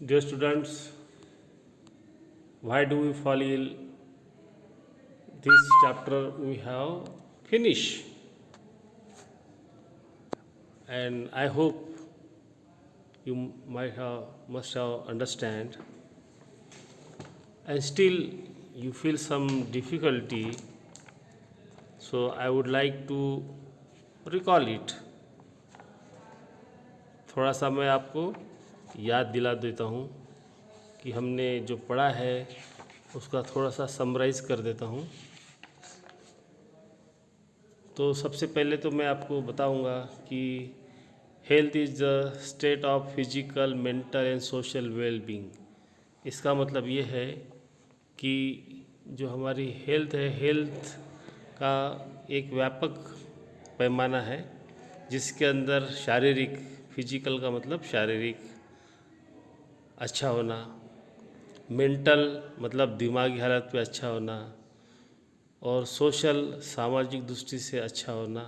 Dear students, why do we fall ill? This chapter we have finished, and I hope you might have must have understand, and still you feel some difficulty. So I would like to recall it. थोड़ा सा मैं आपको याद दिला देता हूँ कि हमने जो पढ़ा है उसका थोड़ा सा समराइज कर देता हूँ। तो सबसे पहले तो मैं आपको बताऊंगा कि health is the state of physical mental and social wellbeing. इसका मतलब ये है कि जो हमारी हेल्थ है, हेल्थ का एक व्यापक पैमाना है जिसके अंदर शारीरिक, फिजिकल का मतलब शारीरिक अच्छा होना, मेंटल मतलब दिमागी हालत पे अच्छा होना, और सोशल सामाजिक दृष्टि से अच्छा होना।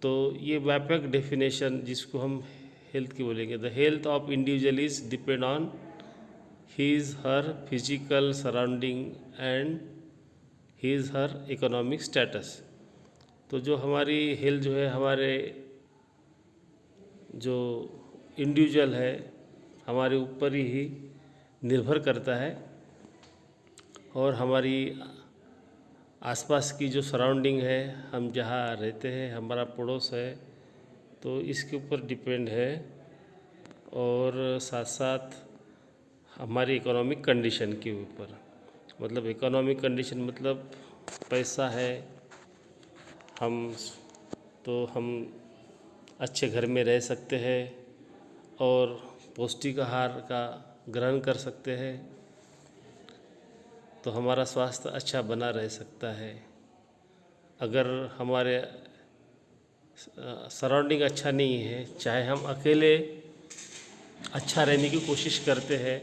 तो ये व्यापक डेफिनेशन जिसको हम हेल्थ की बोलेंगे, the health of individual is depend on his her physical surrounding and his her economic status. तो जो हमारी हेल्थ जो है, हमारे जो इंडिविजुअल है हमारे ऊपर ही निर्भर करता है, और हमारी आसपास की जो सराउंडिंग है, हम जहाँ रहते हैं, हमारा पड़ोस है, तो इसके ऊपर डिपेंड है। और साथ साथ हमारी इकोनॉमिक कंडीशन के ऊपर, मतलब इकोनॉमिक कंडीशन मतलब पैसा है, हम तो हम अच्छे घर में रह सकते हैं और पौष्टिक आहार का ग्रहण कर सकते हैं, तो हमारा स्वास्थ्य अच्छा बना रह सकता है। अगर हमारे सराउंडिंग अच्छा नहीं है, चाहे हम अकेले अच्छा रहने की कोशिश करते हैं,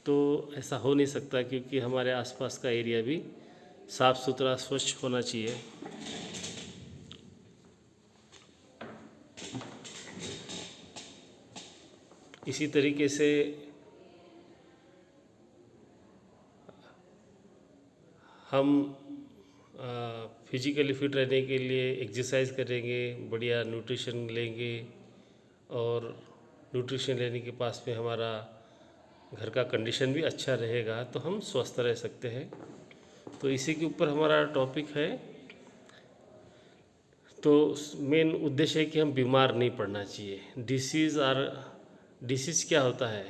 तो ऐसा हो नहीं सकता, क्योंकि हमारे आसपास का एरिया भी साफ़ सुथरा स्वच्छ होना चाहिए। इसी तरीके से हम फिजिकली फिट रहने के लिए एक्सरसाइज करेंगे, बढ़िया न्यूट्रिशन लेंगे, और न्यूट्रिशन लेने के पास में हमारा घर का कंडीशन भी अच्छा रहेगा, तो हम स्वस्थ रह सकते हैं। तो इसी के ऊपर हमारा टॉपिक है। तो मेन उद्देश्य है कि हम बीमार नहीं पड़ना चाहिए। डिसीज़ क्या होता है?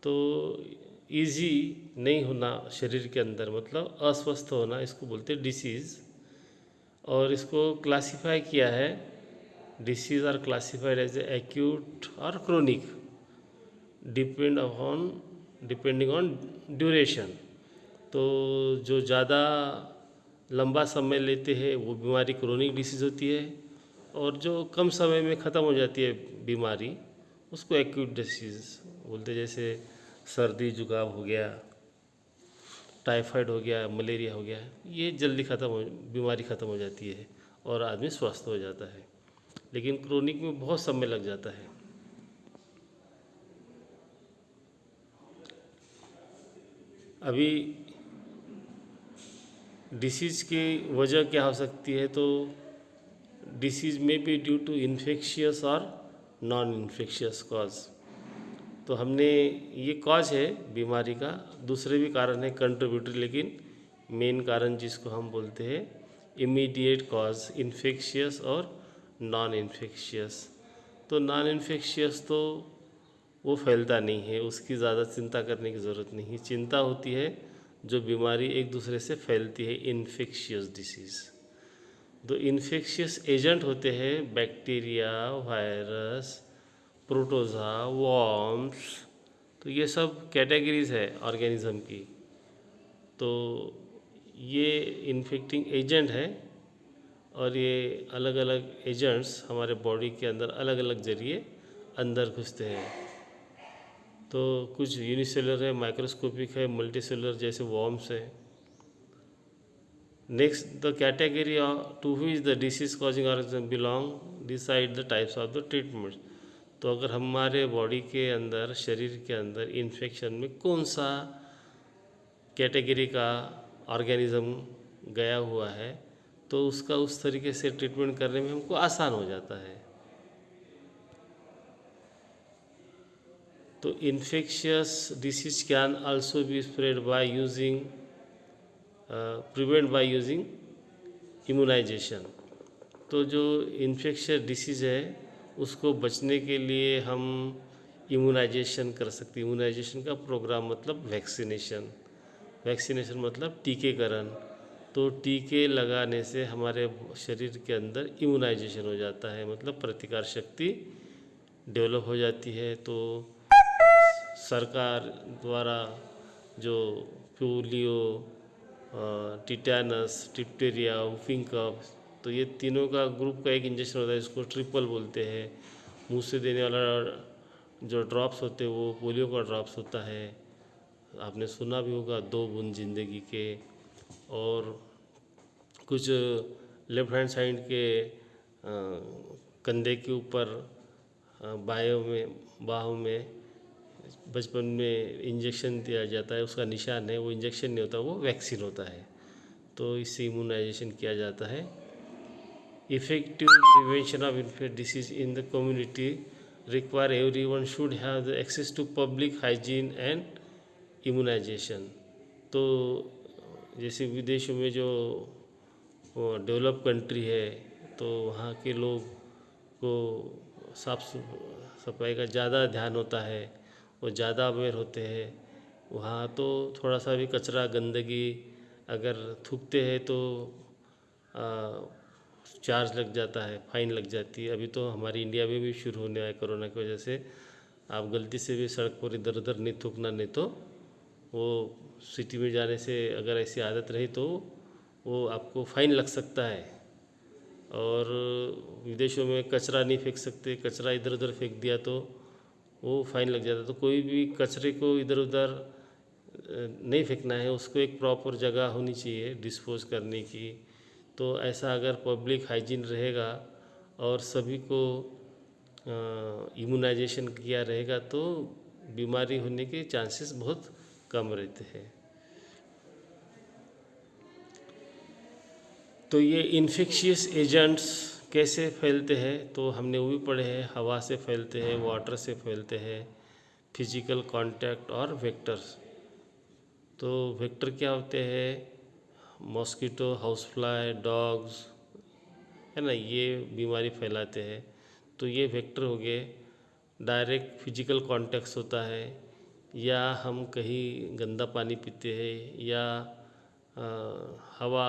तो इजी नहीं होना शरीर के अंदर, मतलब अस्वस्थ होना, इसको बोलते हैं डिसीज़। और इसको क्लासिफाई किया है, disease are classified as acute और क्रोनिक डिपेंडिंग ऑन ड्यूरेशन। तो जो ज़्यादा लंबा समय लेते हैं वो बीमारी क्रोनिक डिसीज़ होती है, और जो कम समय में ख़त्म हो जाती है बीमारी उसको एक्यूट डिसीज़ बोलते हैं। जैसे सर्दी जुकाम हो गया, टाइफाइड हो गया, मलेरिया हो गया, ये जल्दी बीमारी ख़त्म हो जाती है और आदमी स्वस्थ हो जाता है। लेकिन क्रोनिक में बहुत समय लग जाता है। अभी डिसीज़ की वजह क्या हो सकती है? तो डिसीज़ में बी ड्यू टू इन्फेक्शियस और नॉन इन्फेक्शियस कॉज। तो हमने ये कॉज है बीमारी का, दूसरे भी कारण है कंट्रीब्यूटरी, लेकिन मेन कारण जिसको हम बोलते हैं इमीडिएट कॉज, इन्फेक्शियस और नॉन इन्फेक्शियस। तो नॉन इन्फेक्शियस तो वो फैलता नहीं है, उसकी ज़्यादा चिंता करने की ज़रूरत नहीं है। चिंता होती है जो बीमारी एक दूसरे से फैलती है, इन्फेक्शियस डिसीज़। जो इन्फेक्शियस एजेंट होते हैं बैक्टीरिया, वायरस, प्रोटोज़ा, वॉर्म्स, तो ये सब कैटेगरीज है ऑर्गेनिज्म की। तो ये इन्फेक्टिंग एजेंट है, और ये अलग अलग एजेंट्स हमारे बॉडी के अंदर अलग अलग जरिए अंदर घुसते हैं। तो कुछ यूनिसेलुलर है, माइक्रोस्कोपिक है, मल्टीसेलुलर जैसे वॉर्म्स है। Next, the category to which the disease causing organism belong decide the types of the treatment. तो अगर हमारे बॉडी के अंदर, शरीर के अंदर इन्फेक्शन में कौन सा कैटेगरी का ऑर्गेनिज्म गया हुआ है, तो उसका उस तरीके से ट्रीटमेंट करने में हमको आसान हो जाता है। तो infectious disease can also be spread by using prevent by using immunisation. तो जो इन्फेक्शियस डिसीज़ है उसको बचने के लिए हम इम्यूनाइजेशन कर सकते हैं। इम्यूनाइजेशन का प्रोग्राम मतलब वैक्सीनेशन। वैक्सीनेशन मतलब टीकेकरण। तो टीके लगाने से हमारे शरीर के अंदर इम्यूनाइजेशन हो जाता है, मतलब प्रतिकार शक्ति डेवलप हो जाती है। तो सरकार द्वारा जो पोलियो, टिटैनस, डिप्टेरिया, वुफिंग कफ, तो ये तीनों का ग्रुप का एक इंजेक्शन होता है, इसको ट्रिपल बोलते हैं। मुंह से देने वाला जो ड्रॉप्स होते हैं वो पोलियो का ड्रॉप्स होता है, आपने सुना भी होगा, 2 बूंद जिंदगी के। और कुछ लेफ्ट हैंड साइड के कंधे के ऊपर बाहों में बचपन में इंजेक्शन दिया जाता है, उसका निशान है, वो इंजेक्शन नहीं होता, वो वैक्सीन होता है। तो इससे इम्यूनाइजेशन किया जाता है। Effective prevention of infect disease in the community require everyone should have the access to public hygiene and immunisation. तो जैसे विदेशों में जो डेवलप कंट्री है, तो वहाँ के लोग को साफ सफाई का ज़्यादा ध्यान होता है, वो ज़्यादा अवेयर होते हैं। वहाँ तो थोड़ा सा भी कचरा, गंदगी अगर थूकते हैं तो चार्ज लग जाता है, फाइन लग जाती है। अभी तो हमारी इंडिया में भी शुरू होने आया कोरोना की वजह से। आप गलती से भी सड़क पर इधर उधर नहीं थूकना, नहीं तो वो सिटी में जाने से अगर ऐसी आदत रही तो वो आपको फाइन लग सकता है। और विदेशों में कचरा नहीं फेंक सकते, कचरा इधर उधर फेंक दिया तो वो फाइन लग जाता है। तो कोई भी कचरे को इधर उधर नहीं फेंकना है, उसको एक प्रॉपर जगह होनी चाहिए डिस्पोज करने की। तो ऐसा अगर पब्लिक हाइजीन रहेगा और सभी को इम्यूनाइजेशन किया रहेगा तो बीमारी होने के चांसेस बहुत कम रहते हैं। तो ये इन्फेक्शियस एजेंट्स कैसे फैलते हैं, तो हमने वो भी पढ़े हैं। हवा से फैलते हैं, वाटर से फैलते हैं, फिजिकल कांटेक्ट और वेक्टर्स। तो वेक्टर क्या होते हैं? मॉस्किटो, हाउस फ्लाई, डॉग्स, है ना, ये बीमारी फैलाते हैं। तो ये वेक्टर हो गए। डायरेक्ट फिजिकल कांटेक्ट होता है, या हम कहीं गंदा पानी पीते हैं या हवा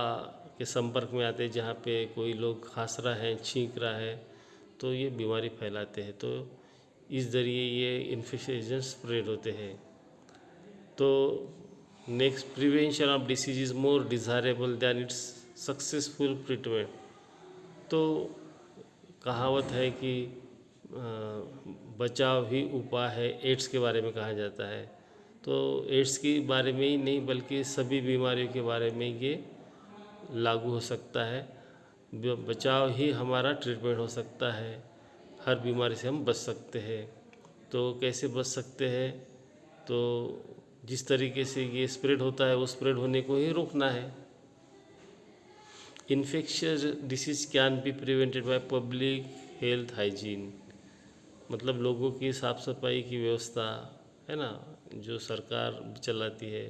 के संपर्क में आते हैं, जहाँ पे कोई लोग खांस रहा है, छींक रहा है, तो ये बीमारी फैलाते हैं। तो इस ज़रिए ये इन्फेक्शियस एजेंट स्प्रेड होते हैं। तो next, prevention of disease is more desirable than its successful treatment. तो कहावत है कि बचाव ही उपाय है, एड्स के बारे में कहा जाता है। तो एड्स के बारे में ही नहीं बल्कि सभी बीमारियों के बारे में ये लागू हो सकता है। बचाव ही हमारा ट्रीटमेंट हो सकता है, हर बीमारी से हम बच सकते हैं। तो कैसे बच सकते हैं? तो जिस तरीके से ये स्प्रेड होता है वो स्प्रेड होने को ही रोकना है। Infectious disease can be prevented by public health hygiene, मतलब लोगों की साफ़ सफाई की व्यवस्था, है ना, जो सरकार चलाती है।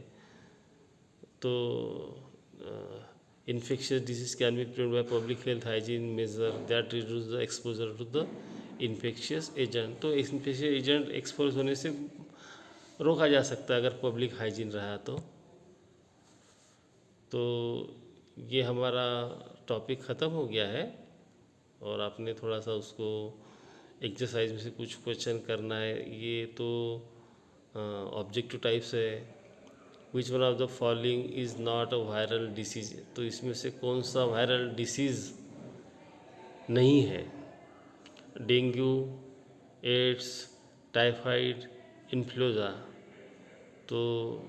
तो infectious disease can be prevented by public health hygiene measure that reduce the exposure to the infectious agent. तो इन्फेक्शियस एजेंट एक्सपोज होने से रोका जा सकता है अगर पब्लिक हाइजीन रहा तो ये हमारा टॉपिक ख़त्म हो गया है। और आपने थोड़ा सा उसको एक्सरसाइज में से कुछ क्वेश्चन करना है। ये तो ऑब्जेक्टिव टाइप्स है। Which one of the following is not a viral disease, तो इसमें से कौन सा वायरल डिसीज़ नहीं है? Dengue, AIDS, typhoid, influenza. तो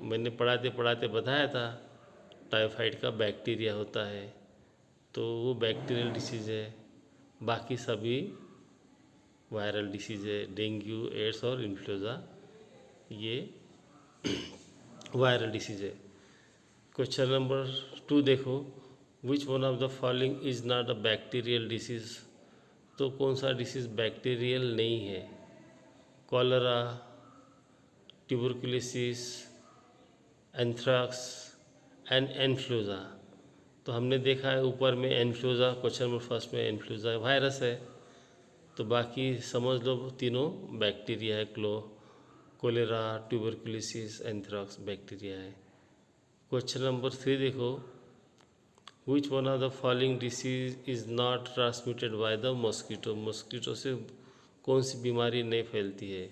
मैंने पढ़ाते पढ़ाते बताया था टाइफाइड का बैक्टीरिया होता है, तो वो बैक्टीरियल डिसीज़ है। बाकी सभी वायरल डिसीज़ है। डेंगू, एड्स और इन्फ्लुएंजा ये वायरल डिसीज़ है। क्वेश्चन नंबर 2 देखो, which one of the following is not a bacterial disease. तो कौन सा डिसीज़ बैक्टीरियल नहीं है? Cholera, tuberculosis, anthrax and influenza. तो हमने देखा है ऊपर में इन्फ्लुएंजा, क्वेश्चन नंबर फर्स्ट में इन्फ्लुएंजा वायरस है, तो बाकी समझ लो तीनों बैक्टीरिया है। कोलेरा, ट्यूबरकुलोसिस, एंथ्राक्स बैक्टीरिया है। क्वेश्चन नंबर 3 देखो, which one of the following disease is not transmitted by the mosquito. Mosquito से कौन सी बीमारी नहीं फैलती है?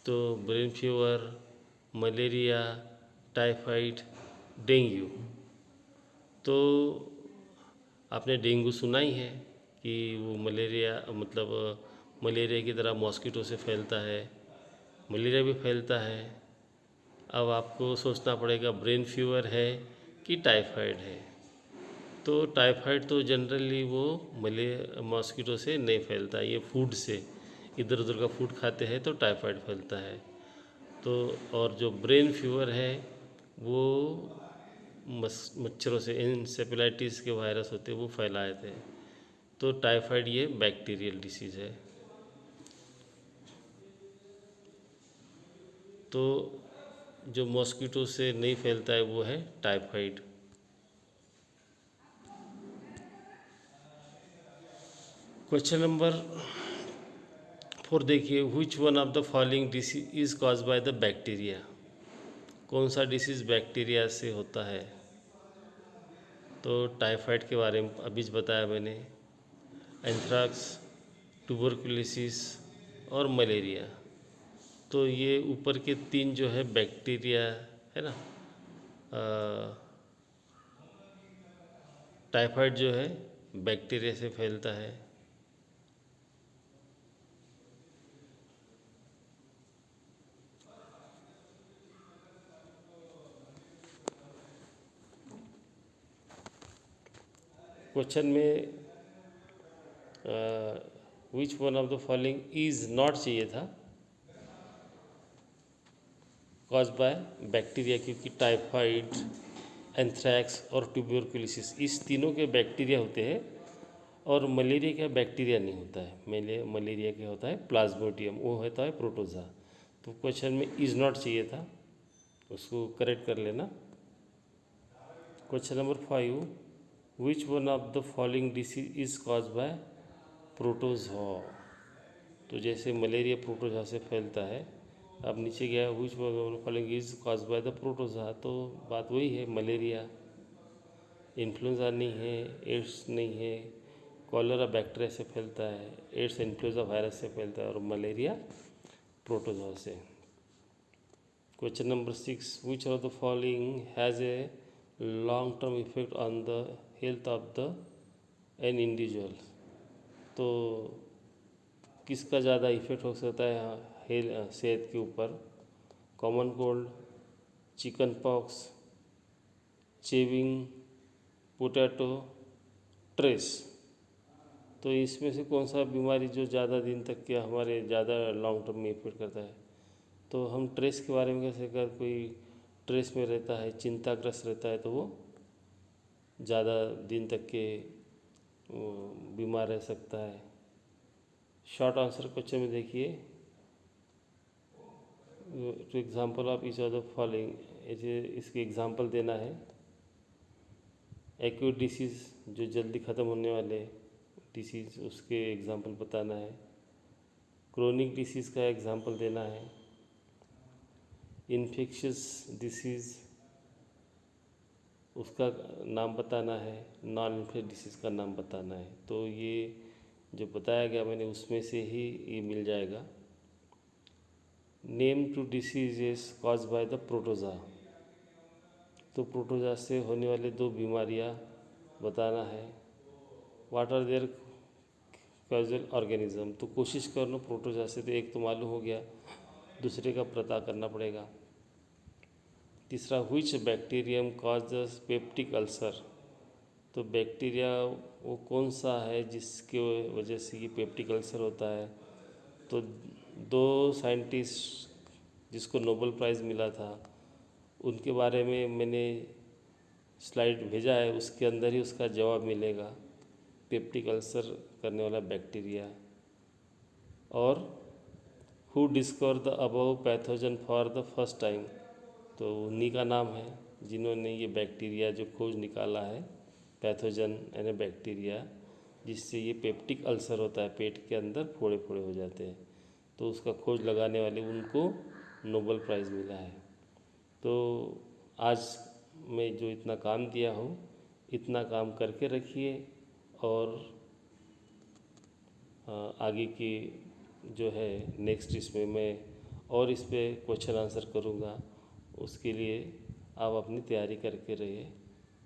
तो brain fever, malaria, typhoid, dengue. तो आपने डेंगू सुना ही है कि वो मलेरिया मतलब मलेरिया की तरह मॉस्किटो से फैलता है, मलेरिया भी फैलता है। अब आपको सोचना पड़ेगा ब्रेन फीवर है कि टाइफाइड है। तो टाइफाइड तो जनरली वो मॉस्किटो से नहीं फैलता, ये फूड से, इधर उधर का फूड खाते हैं तो टाइफाइड फैलता है। तो और जो ब्रेन फीवर है वो मच्छरों से, इंसेफेलाइटिस के वायरस होते हैं वो फैलाए थे। तो टाइफाइड ये बैक्टीरियल डिसीज़ है। तो जो मॉस्किटो से नहीं फैलता है वो है टाइफाइड। क्वेश्चन नंबर 4 देखिए, which one of the following disease is cause by the bacteria. कौन सा डिसीज़ बैक्टीरिया से होता है? तो टाइफाइड के बारे में अभी बताया मैंने, एंथ्राक्स, ट्यूबरकुलोसिस और मलेरिया। तो ये ऊपर के 3 जो है बैक्टीरिया है ना। टाइफाइड जो है बैक्टीरिया से फैलता है। क्वेश्चन में विच one of the following is not चाहिए था, कॉज बाय बैक्टीरिया, क्योंकि टाइफाइड, एंथ्रैक्स और ट्यूबरकुलोसिस इस तीनों के बैक्टीरिया होते हैं और मलेरिया का बैक्टीरिया नहीं होता है। मलेरिया क्या होता है? प्लाज्मोडियम, वो होता है प्रोटोजा। तो क्वेश्चन में इज़ नॉट चाहिए था, उसको करेक्ट कर लेना। Question number 5, which one of the following disease is cause by protozoa. तो जैसे मलेरिया प्रोटोजोआ से फैलता है, अब नीचे गया विच one of the following is cause by the protozoa, तो बात वही है, मलेरिया। इन्फ्लुएंजा नहीं है, एड्स नहीं है, कॉलरा बैक्टीरिया से फैलता है, एड्स इन्फ्लुएंजा वायरस से फैलता है और मलेरिया प्रोटोजोआ से। Question number 6, which of the following has a long term effect on the health of the an individual. तो किसका ज़्यादा इफेक्ट हो सकता है सेहत के ऊपर? Common cold, chicken pox, chewing, potato, trace. तो इसमें से कौन सा बीमारी जो ज़्यादा दिन तक के हमारे ज़्यादा लॉन्ग टर्म में इफेक्ट करता है? तो हम ट्रेस के बारे में कैसे, अगर कोई ट्रेस में रहता है, चिंताग्रस्त रहता है, तो वो ज़्यादा दिन तक के बीमार रह सकता है। शॉर्ट आंसर क्वेश्चन में देखिए, two example of each of the following, इसके एग्जाम्पल देना है। एक्यूट डिसीज़ जो जल्दी ख़त्म होने वाले डिसीज़, उसके एग्जाम्पल बताना है। क्रोनिक डिसीज़ का एग्जाम्पल देना है। इन्फेक्शियस डिसीज़ उसका नाम बताना है। नॉन इन्फेक्शियस डिसीज़ का नाम बताना है। तो ये जो बताया गया मैंने उसमें से ही ये मिल जाएगा। Name two diseases cause by the protozoa. तो प्रोटोजा से होने वाले 2 बीमारियां बताना है। What are their causal organism. तो कोशिश कर लो प्रोटोजा से, तो एक तो मालूम हो गया, दूसरे का पता करना पड़ेगा। तीसरा, which bacterium causes peptic ulcer. तो बैक्टीरिया वो कौन सा है जिसके वजह से ये पेप्टिक अल्सर होता है? तो दो साइंटिस्ट जिसको नोबेल प्राइज़ मिला था उनके बारे में मैंने स्लाइड भेजा है, उसके अंदर ही उसका जवाब मिलेगा। पेप्टिक अल्सर करने वाला बैक्टीरिया, और who discover the above pathogen for the first time, तो उन्हीं का नाम है जिन्होंने ये बैक्टीरिया जो खोज निकाला है, पैथोजन यानी बैक्टीरिया जिससे ये पेप्टिक अल्सर होता है, पेट के अंदर फोड़े फोड़े हो जाते हैं, तो उसका खोज लगाने वाले उनको नोबेल प्राइज़ मिला है। तो आज मैं जो इतना काम दिया हूँ इतना काम करके रखिए, और आगे की जो है नेक्स्ट इसमें मैं और इस पे क्वेश्चन आंसर करूँगा। उसके लिए आप अपनी तैयारी करके रहिए।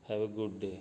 Have a good day.